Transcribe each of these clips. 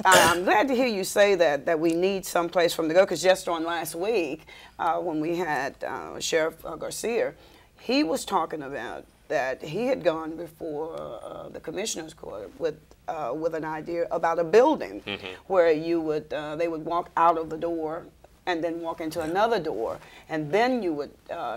I'm glad to hear you say that we need some place from to go, because just on last week when we had Sheriff Garcia, he was talking about that he had gone before the Commissioner's Court with an idea about a building where you would they would walk out of the door and then walk into another door, and then you would,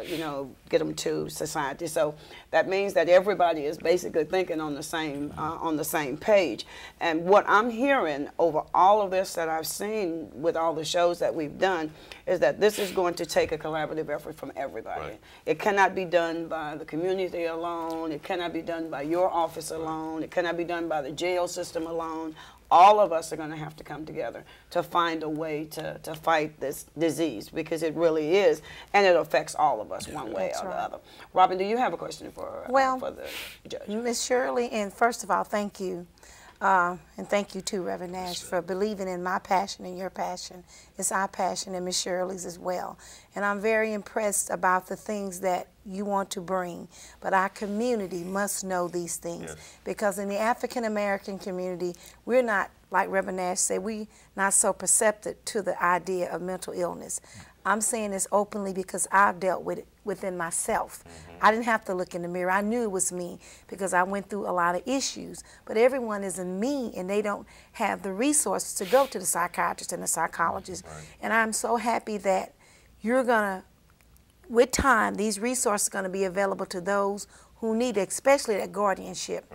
you know, get them to society. So that means that everybody is basically thinking on the same page. And what I'm hearing over all of this that I've seen with all the shows that we've done is that this is going to take a collaborative effort from everybody. Right. It cannot be done by the community alone. It cannot be done by your office alone. It cannot be done by the jail system alone. All of us are going to have to come together to find a way to fight this disease, because it really is, and it affects all of us one way or the other. Robin, do you have a question for the judge? Ms. Shirley, and first of all, thank you. And thank you too, Reverend Nash, for believing in my passion and your passion. It's our passion and Ms. Shirley's as well. And I'm very impressed about the things that you want to bring. But our community must know these things. Because in the African American community, we're not, like Reverend Nash said, we're not so perceptive to the idea of mental illness. I'm saying this openly because I've dealt with it within myself. I didn't have to look in the mirror. I knew it was me because I went through a lot of issues. But everyone isn't me, and they don't have the resources to go to the psychiatrist and the psychologist. And I'm so happy that you're going to, with time, these resources are going to be available to those who need it, especially that guardianship.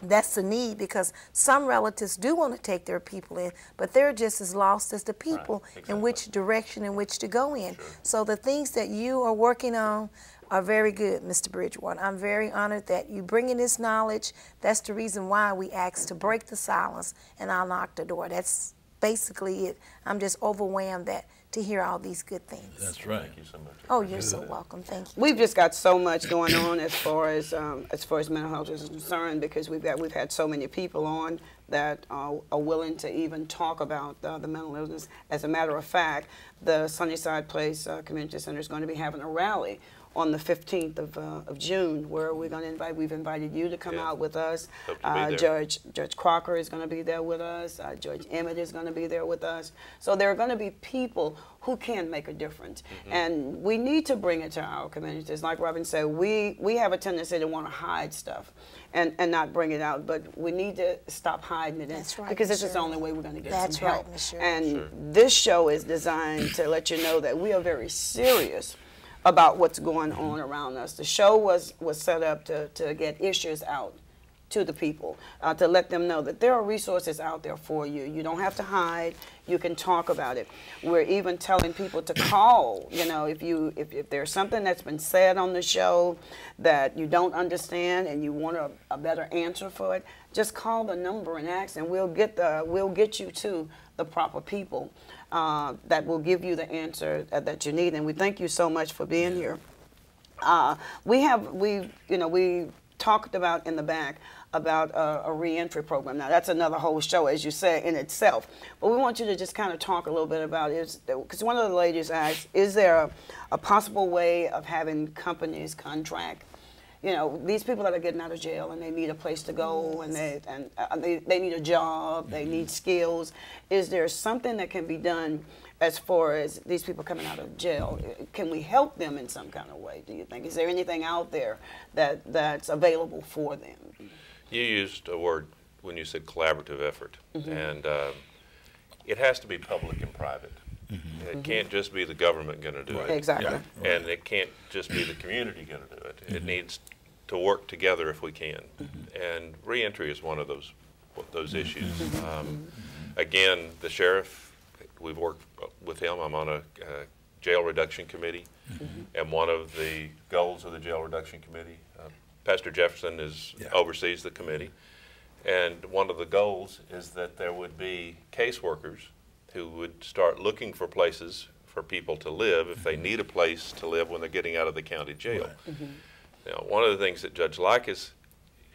That's the need, because some relatives do want to take their people in, but they're just as lost as the people in which direction in which to go in. So the things that you are working on are very good, Mr. Bridgewater. I'm very honored that you bring in this knowledge. That's the reason why we asked to break the silence and unlock the door. That's basically it. I'm just overwhelmed to hear all these good things. That's right. Thank you so much. Oh, you're so welcome. Thank you. We've just got so much going on as far as mental health is concerned, because we've had so many people on that are willing to even talk about the mental illness. As a matter of fact, the Sunnyside Place Community Center is going to be having a rally on the 15th of June, where we've invited you to come out with us. Judge Crocker is going to be there with us. Judge Emmett is going to be there with us. So there are going to be people who can make a difference. And we need to bring it to our communities. Like Robin said, we have a tendency to want to hide stuff and not bring it out, but we need to stop hiding it because this is the only way we're going to get some help. And this show is designed to let you know that we are very serious about what's going on around us. The show was set up to get issues out to the people, to let them know that there are resources out there for you. You don't have to hide. You can talk about it. We're even telling people to call. You know, if there's something that's been said on the show that you don't understand and you want a better answer for it, just call the number and ask, and we'll get you to the proper people that will give you the answer that you need. And we thank you so much for being here. We talked about in the back about a reentry program. Now that's another whole show, as you say, in itself. But we want you to just kind of talk a little bit about it, because one of the ladies asked, is there a possible way of having companies contract? You know, these people that are getting out of jail and they need a place to go, and they need a job, they need skills. Is there something that can be done as far as these people coming out of jail? Can we help them in some kind of way, do you think? Is there anything out there that's available for them? You used a word when you said collaborative effort, and it has to be public and private. It can't just be the government going to do it. Exactly. And it can't just be the community going to do it. It needs to work together if we can. And reentry is one of those issues. Again, the sheriff, we've worked with him. I'm on a jail reduction committee, and one of the goals of the jail reduction committee, Pastor Jefferson oversees the committee, and one of the goals is that there would be caseworkers who would start looking for places for people to live if they need a place to live when they're getting out of the county jail. Now, one of the things that Judge Likas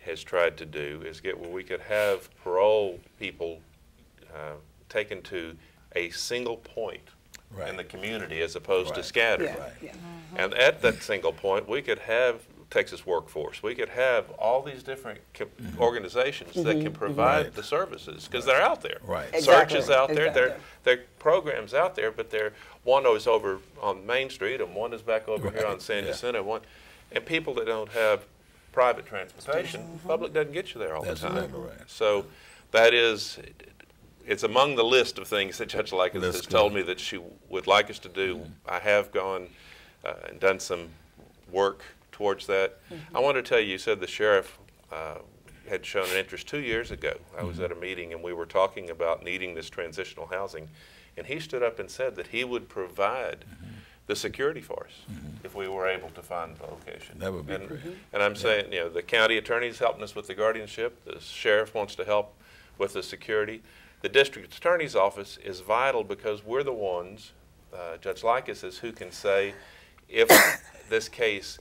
has tried to do is get where we could have parole people taken to a single point in the community as opposed to scattered. And at that single point, we could have Texas workforce. We could have all these different organizations that can provide the services because they're out there. Right. Search is out there. There are programs out there, but one is over on Main Street and one is back over here on San Jacinto. And people that don't have private transportation, public doesn't get you there all the time. Exactly right. So that is, it's among the list of things that Judge Likens has told me that she would like us to do. I have gone and done some work towards that. I want to tell you, you said the sheriff had shown an interest 2 years ago. I was at a meeting and we were talking about needing this transitional housing, and he stood up and said that he would provide the security for us if we were able to find the location. That would be great. And I'm saying, you know, the county attorney's helping us with the guardianship. The sheriff wants to help with the security. The district attorney's office is vital because we're the ones, Judge Likens is who can say if this case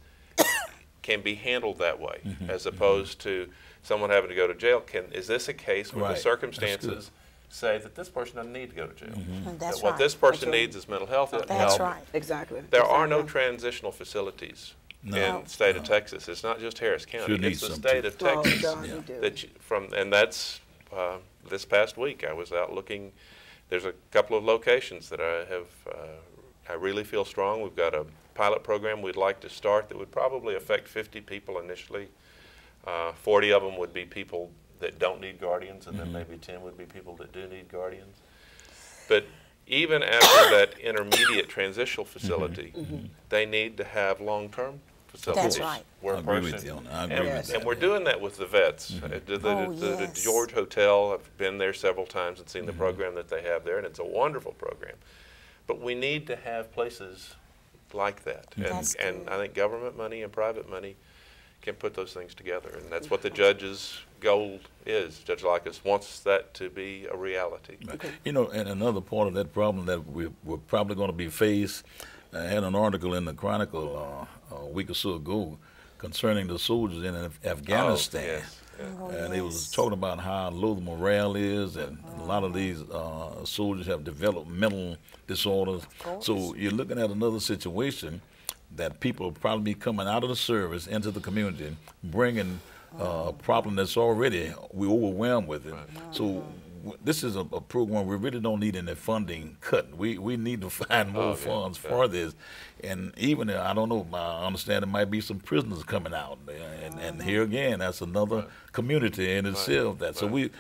can be handled that way, as opposed to someone having to go to jail. Is this a case where the circumstances say that this person doesn't need to go to jail? That's that what this person needs is mental health help. That's right. Exactly. There are no transitional facilities in the state of Texas. It's not just Harris County. It's the state of Texas. And that's this past week I was out looking. There's a couple of locations that I really feel strong. We've got a pilot program we'd like to start that would probably affect 50 people initially. 40 of them would be people that don't need guardians, and then maybe 10 would be people that do need guardians. But even after that intermediate transitional facility, they need to have long-term facilities. That's right. I agree with you on that. I agree with that. And we're doing that with the vets. The George Hotel, I've been there several times and seen the program that they have there, and it's a wonderful program. But we need to have places like that. And I think government money and private money can put those things together. And that's what the judge's goal is. Judge Likens wants that to be a reality. You know, and another part of that problem that we're probably going to be faced, I had an article in the Chronicle a week or so ago concerning the soldiers in Afghanistan. And it was talking about how low the morale is, and a lot of these soldiers have developed mental disorders. So you're looking at another situation that people will probably be coming out of the service into the community, bringing a problem that's already, we're overwhelmed with it. So this is a program we really don't need any funding cut. We need to find more funds for this. And even, I don't know, I understand there might be some prisoners coming out. And here again, that's another community in itself. So we're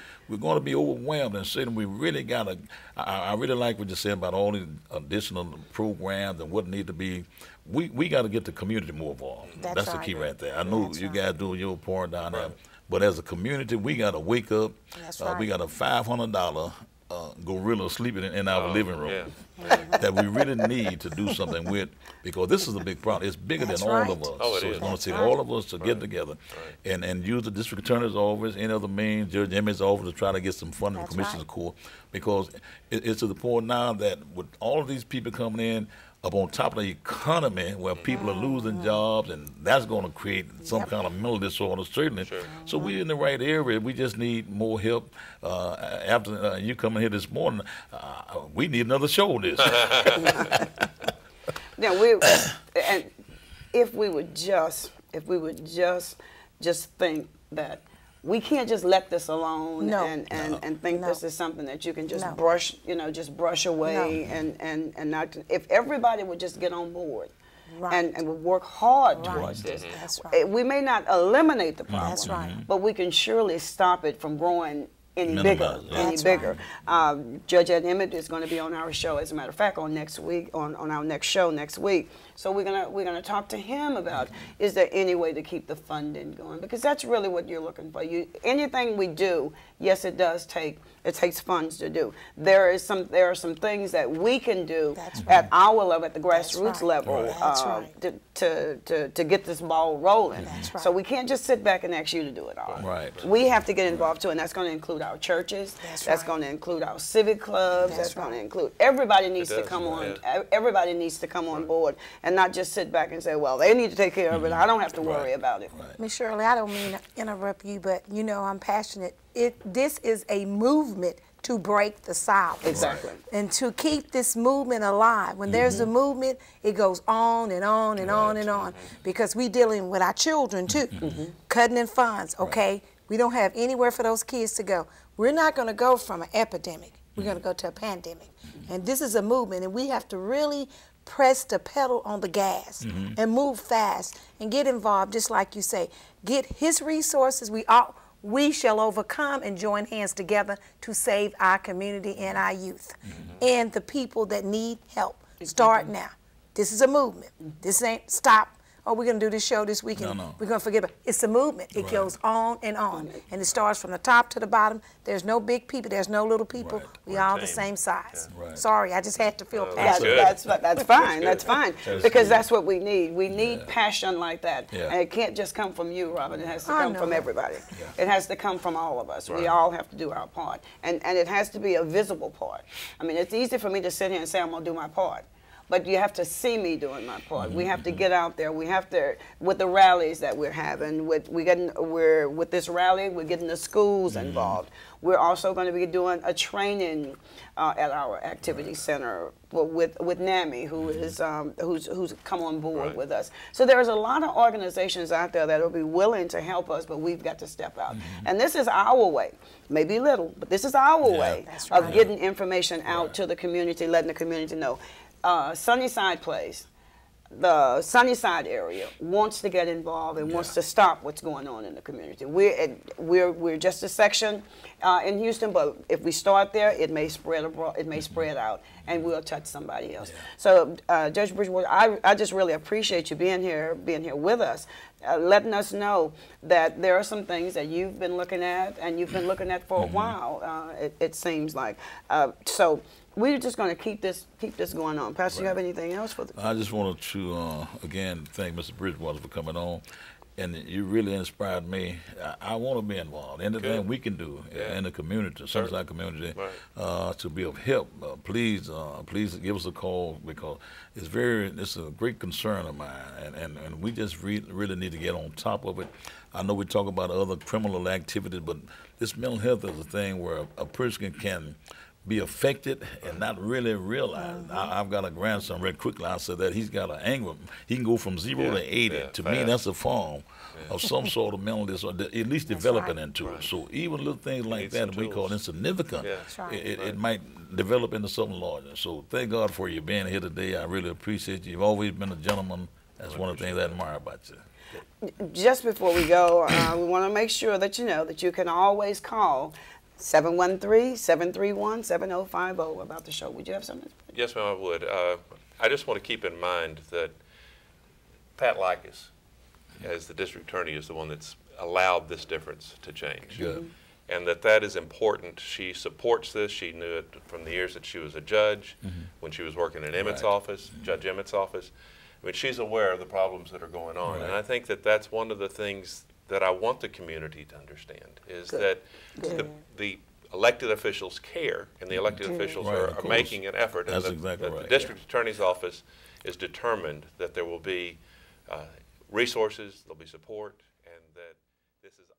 going to be overwhelmed, and saying we really got to, I really like what you said about all these additional programs and what need to be. We got to get the community more involved. That's the key right there. I know you guys do your part down there. But as a community, we got to wake up. We got a $500 gorilla sleeping in our living room that we really need to do something with, because this is a big problem. It's bigger than all of us. So it's going to take all of us to get together and use the district attorney's office, any other means, Judge Emmy's office, to try to get some funding from the Commissioner's Court, because it's to the point now that with all of these people coming in, up on top of the economy where people are losing jobs, and that's going to create some kind of mental disorder, certainly. So we're in the right area. We just need more help. After you coming here this morning, we need another show on this. Now and if we would just think that we can't just let this alone and think this is something that you can just brush away and not. If everybody would just get on board and would work hard towards this, we may not eliminate the problem, but we can surely stop it from growing any bigger. Judge Ed Emmett is going to be on our show, as a matter of fact, on our next show next week. So we're gonna talk to him about, is there any way to keep the funding going? Because that's really what you're looking for. Anything we do, yes, it takes funds to do. There are some things that we can do at our level, at the grassroots level, to get this ball rolling. So we can't just sit back and ask you to do it all. We have to get involved too, and that's going to include our churches. That's going to include our civic clubs. That's going to include everybody needs to come on. Everybody needs to come on board. And not just sit back and say, well, they need to take care of it. I don't have to worry about it. Miss Shirley, I don't mean to interrupt you, but you know I'm passionate. This is a movement to break the silence. Exactly. And to keep this movement alive. When there's a movement, it goes on and on and on and on. Because we dealing with our children too. Cutting in funds, okay? We don't have anywhere for those kids to go. We're not going to go from an epidemic. We're going to go to a pandemic. And this is a movement, and we have to really press the pedal on the gas and move fast and get involved, just like you say. Get his resources. We shall overcome and join hands together to save our community and our youth and the people that need help. Start now. This is a movement. This ain't stop. Oh, we're going to do this show this weekend. No. We're going to forget about it. It's a movement. It goes on. And it starts from the top to the bottom. There's no big people. There's no little people. We all the same size. Sorry, I just had to feel passionate. That's fine. That's fine. Because that's what we need. We need passion like that. And it can't just come from you, Robin. It has to come from everybody. It has to come from all of us. We all have to do our part. And it has to be a visible part. I mean, it's easy for me to sit here and say, I'm going to do my part. But you have to see me doing my part. We have to get out there. We have to, with the rallies that we're having, with this rally, we're getting the schools involved. We're also going to be doing a training at our activity center with NAMI, who's come on board with us. So there's a lot of organizations out there that will be willing to help us, but we've got to step out. And this is our way, maybe little, but this is our way of getting information out to the community, letting the community know. Sunnyside Place, the Sunnyside area wants to get involved and wants to stop what's going on in the community. We're just a section in Houston, but if we start there, it may spread abroad, it may spread out, and we'll touch somebody else. So, Judge Bridgewater, I just really appreciate you being here with us, letting us know that there are some things that you've been looking at, and you've been looking at for a while. It seems like so. We're just going to keep this going on. Pastor, you have anything else for the? I just wanted to again thank Mr. Bridgewater for coming on, and you really inspired me. I want to be involved. Anything we can do in the community, Sunnyside community, to be of help. Please give us a call, because it's a great concern of mine, and we just really need to get on top of it. I know we talk about other criminal activities, but this mental health is a thing where a person can be affected and not really realize. I've got a grandson, real quickly, I said that he's got an anger. He can go from 0 to 80. To me, that's a form of some sort of mental disorder, at least developing into it. So even little things like that we call insignificant, it might develop into something larger. So thank God for you being here today. I really appreciate you. You've always been a gentleman. That's one of the things I admire about you. Just before we go, we want to make sure that you know that you can always call 713-731-7050 about the show. Would you have something? Yes, ma'am, I would. I just want to keep in mind that Pat Likas, as the district attorney, is the one that's allowed this difference to change. And that is important. She supports this. She knew it from the years that she was a judge, when she was working in Emmett's office, Judge Emmett's office. I mean, she's aware of the problems that are going on. And I think that that's one of the things that I want the community to understand, is that the elected officials care, and the elected officials are making an effort. That's and exactly right. The district attorney's office is determined that there will be resources, there'll be support, and that this is